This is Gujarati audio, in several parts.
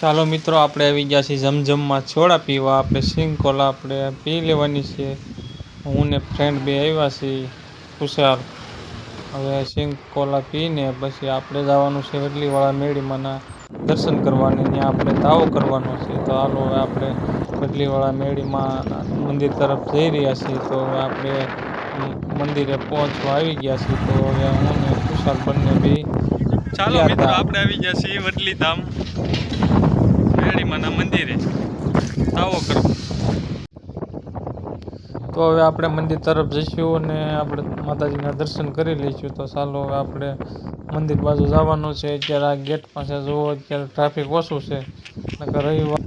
ચાલો મિત્રો, આપણે આવી ગયા છીએ જમજમમાં છોડા પીવા. આપણે સિંગ કોલા આપણે પી લેવાની છે. હું ને ફ્રેન્ડ બે આવ્યા છીએ ખુશાલ. હવે સિંગ કોલા પીને પછી આપણે જવાનું છે વડલીવાળા મેળીમાંના દર્શન કરવાની. ત્યાં આપણે તાવો કરવાનો છે. તો હાલો હવે આપણે વડલીવાળા મેળીમાં મંદિર તરફ જઈ રહ્યા છીએ. તો હવે આપણે મંદિરે પહોંચવા આવી ગયા છીએ. તો હવે હું ને ખુશાલ બંને બે ચાલો મિત્રો, આપણે આવી ગયા છીએ વડલી ધામ મેળીમાના મંદિરે તાવો કરવા. તો હવે આપણે મંદિર તરફ જઈશું અને આપણે માતાજીના દર્શન કરી લઈશું. તો ચાલો હવે આપણે મંદિર બાજુ જવાનું છે. અત્યારે આ ગેટ પાસે જુઓ, અત્યારે ટ્રાફિક ઓછું છે. નકર રવિવાર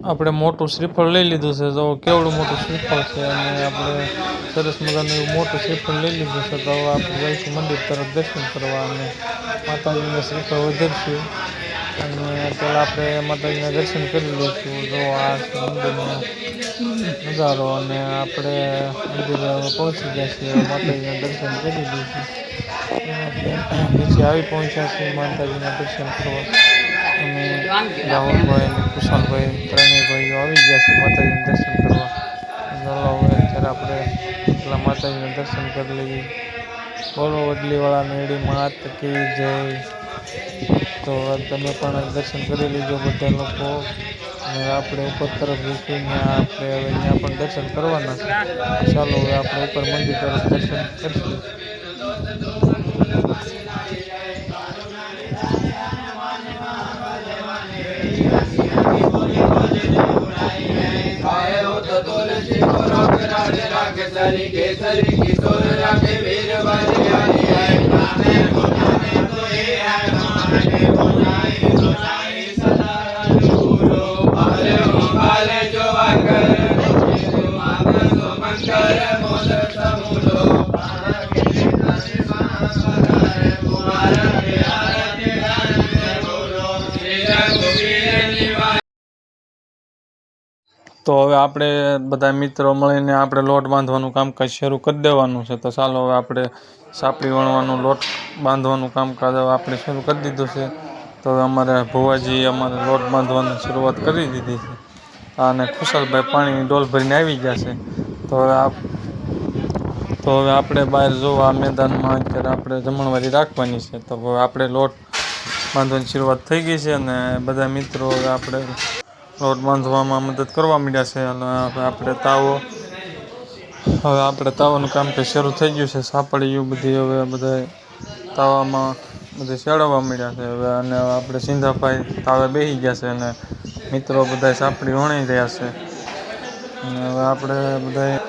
આપણે મોટું શ્રીફળ લઈ લીધું છે. તો કેવડું મોટું શ્રીફળ છે અને આપણે સરસ મજાનું એવું મોટું શ્રીફળ લઈ લીધું છે. તો હવે આપણે જઈશું મંદિર તરફ દર્શન કરવા અને માતાજીને શ્રીફળ વધારશું. અને પહેલાં આપણે માતાજીના દર્શન કરી લઈશું. જો આ મંદિરનો નજારો અને આપણે મંદિરે પહોંચી ગયા છીએ. માતાજીના દર્શન કરી દઈશું. આપણે નીચે આવી પહોંચ્યા છીએ માતાજીના દર્શન કરવા. અને રાહુલભાઈ અને કુશાલભાઈ ત્રણેય ભાઈઓ આવી ગયા છે માતાજીના દર્શન કરવા. ચાલો હવે અત્યારે આપણે પેલા માતાજીના દર્શન કરી લઈએ. બોલો વડલીવાળા મેળી માત કી જય. તો તમે પણ દર્શન કરી લીધો બધા લોકો. અને આપણે ઉપર તરફ જઈશું. ત્યાં આપણે હવે ત્યાં પણ દર્શન કરવાના છે. ચાલો હવે આપણે ઉપર મંદિર તરફ દર્શન કરીશું. તો હવે આપણે બધા મિત્રો મળીને આપણે લોટ બાંધવાનું કામકાજ શરૂ કરી દેવાનું છે. તો ચાલો હવે આપણે સાપડી વણવાનું લોટ બાંધવાનું કામકાજ હવે આપણે શરૂ કરી દીધું છે. તો હવે અમારે ભુવાજી અમારે લોટ બાંધવાની શરૂઆત કરી દીધી છે. અને ખુશાલભાઈ પાણીની ડોલ ભરીને આવી ગયા છે. તો હવે આપણે બહાર જોવા મેદાનમાં અત્યારે આપણે જમણવારી રાખવાની છે. તો હવે આપણે લોટ બાંધવાની શરૂઆત થઈ ગઈ છે. અને બધા મિત્રો હવે આપણે લોટ બાંધવામાં મદદ કરવા માંડ્યા છે. અને હવે આપણે તાવાનું કામ કંઈ શરૂ થઈ ગયું છે. સાપડીયું બધી હવે બધા તાવામાં બધે ચડાવવા માંડ્યા છે. હવે અને આપણે સિંધાભાઈ તાવે બેસી ગયા છે અને મિત્રો બધા સાપડી વણી રહ્યા છે. અને હવે આપણે બધા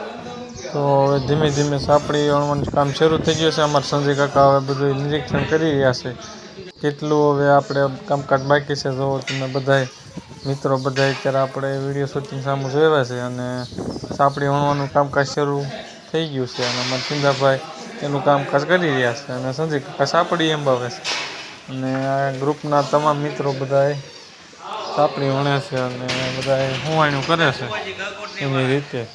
તો હવે ધીમે ધીમે સાપડી વણવાનું કામ શરૂ થઈ ગયું છે. અમારા સંજય કાકા હવે બધું નિરીક્ષણ કરી રહ્યા છે. કેટલું હવે આપણે કામકાજ બાકી છે. જો તમે બધા મિત્રો બધા અત્યારે આપણે વિડીયો શૂટિંગ સામે જોયા છે. અને સાપડી વણવાનું કામકાજ શરૂ થઈ ગયું છે. અને અમારા સિંધાભાઈ એનું કામકાજ કરી રહ્યા છે. અને સંજય કાકા સાપડી એંબાવે છે. અને આ ગ્રુપના તમામ મિત્રો બધાએ સાપડી વણે છે અને બધાએ હુવાણું કરે છે એની રીતે.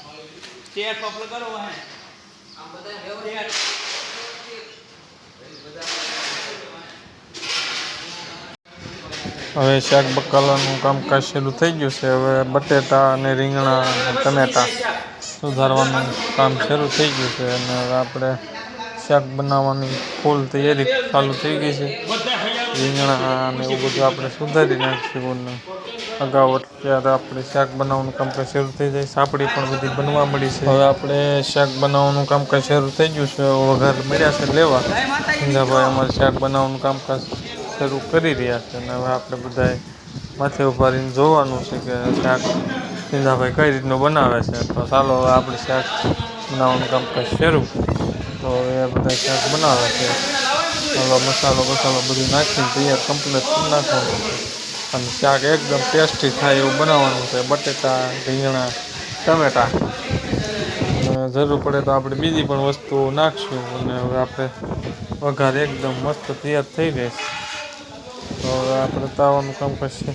હવે શાક બકાલાનું કામકાજ શરૂ થઈ ગયું છે. હવે બટેટા અને રીંગણા અને ટમેટા સુધારવાનું કામ શરૂ થઈ ગયું છે. અને હવે આપણે શાક બનાવવાની ફૂલ તૈયારી ચાલુ થઈ ગઈ છે. રીંગણા અને એવું બધું આપણે સુધારી નાખીશું. અને અગાઉ અત્યારે આપણે શાક બનાવવાનું કામકાજ શરૂ થઈ જાય. સાપડી પણ બધી બનવા મળી છે. હવે આપણે શાક બનાવવાનું કામકાજ શરૂ થઈ ગયું છે. વઘાર મળ્યા છે લેવા. સિંધાભાઈ અમારે શાક બનાવવાનું કામકાજ શરૂ કરી રહ્યા છે. અને હવે આપણે બધાએ માથે ઉભા રહીને જોવાનું છે કે શાક સિંધાભાઈ કઈ રીતનું બનાવે છે. તો ચાલો હવે આપણે શાક બનાવવાનું કામકાજ શરૂ. તો હવે બધા શાક બનાવે છે. ચાલો મસાલો બધું નાખીને તૈયાર કમ્પ્લીટ કરી નાખવાનું છે. અને શાક એકદમ ટેસ્ટી થાય એવું બનાવવાનું છે. બટેટા રીંગણા ટમેટા અને જરૂર પડે તો આપણે બીજી પણ વસ્તુઓ નાખશું. અને હવે આપણે વઘાર એકદમ મસ્ત તૈયાર થઈ રહેશે. તો હવે આપણે તાવાનું કામકાજ છે.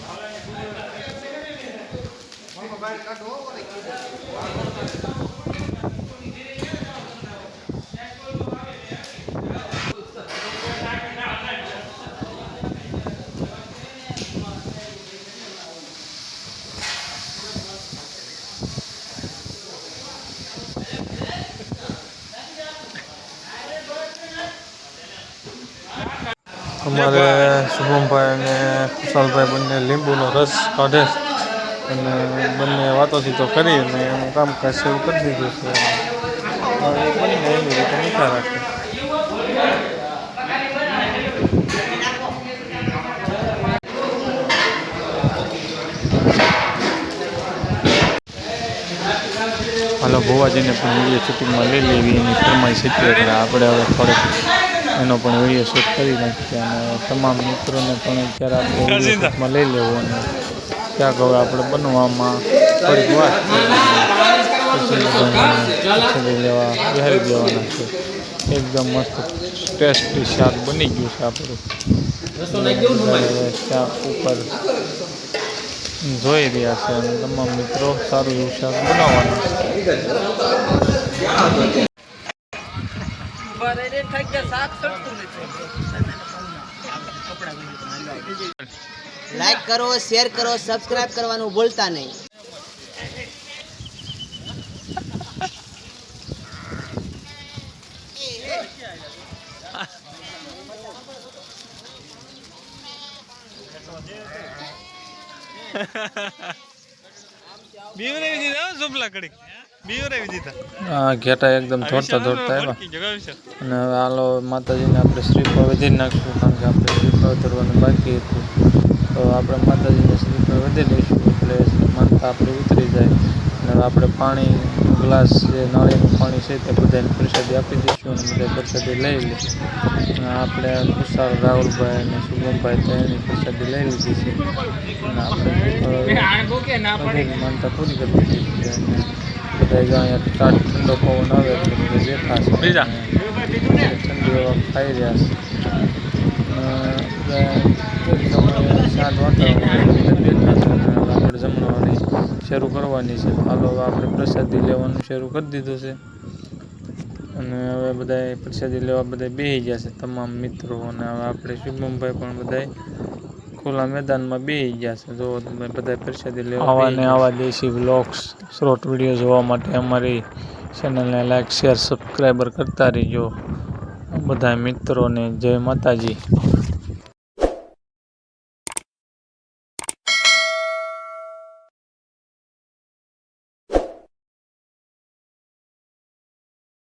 અમારે શુભમભાઈ અને કુશાલભાઈ બંને લીંબુનો રસ કાઢે છે અને બંને વાતોચીતો કરી અને એનું કામકાજ શરૂ કરી દીધું છે. હવે એ બંને એની રીતે મીઠા રાખે. હાલો ભુવાજીને પણ વિડીયો શૂટિંગમાં લઈ લેવી એની ફરમાઈશ હતી એટલે આપણે હવે થોડોક એનો પણ વિડીયો શૂટ કરી નાખીએ અને તમામ મિત્રોને પણ અત્યારે આપણે વિડીયો શૂટમાં લઈ લેવો અને ક્યાંક હવે આપણે બનવામાં થોડીક વાત પછી લેવા બિહારી દેવાના છે. એકદમ મસ્ત ટેસ્ટી શાક બની ગયું છે આપણું. શાક ઉપર જોઈ રહ્યા છે અને તમામ મિત્રો સારું એવું શાક બનાવવાનું છે. લાઈક કરો, શેર કરો, સબસ્ક્રાઇબ કરવાનું ભૂલતા નહીં. બીવરાવી દીધા સુપલા કડી બીવરાવી દીધા. હા ઘેટા એકદમ દોડતા દોડતા આવ્યા અને હવે હાલો માતાજીને આપણે શ્રીફળ વધારી નાખીશું કારણ કે આપણે શ્રીફળ ધરવાનું બાકી હતું તો આપણે માતાજીને શ્રીફળ વધારી લઈશું એટલે માનતા આપણે ઉતરી જાય અને હવે આપણે પાણી ગ્લાસ જે નાળિયેરનું પાણી છે તે બધાને પ્રસાદી આપી દઈશું અને બધા પ્રસાદી લઈ લે અને આપણે કુશાલ રાહુલભાઈ અને શુભમભાઈ તો એની પ્રસાદી લઈ લીધી છે અને આપણે માનતા પૂરી કરી દીધી છે. બધા અહીંયા ઠંડો પવન આવે એટલે બધા બેઠા છે બીજા ઠંડી હવા ખાઈ રહ્યા છે. શાંત વાતાવરણ બેઠા છે અને આપણે જમણવાની શરૂ કરવાની છે. હાલો હવે આપણે પ્રસાદી લેવાનું શરૂ કરી દીધું છે અને હવે બધા પ્રસાદી લેવા બધા બેસી ગયા છે તમામ મિત્રો અને હવે આપણે શુભમભાઈ પણ બધા ખુલ્લા મેદાનમાં બેસી ગયા છે. જો તમે બધા પ્રસાદી લેવા આવા ને આવા દેશી વ્લોગ્સ શોર્ટ વિડીયો જોવા માટે અમારી ચેનલને લાઈક શેર સબસ્ક્રાઈબર કરતા રહીજો. બધા મિત્રોને જય માતાજી.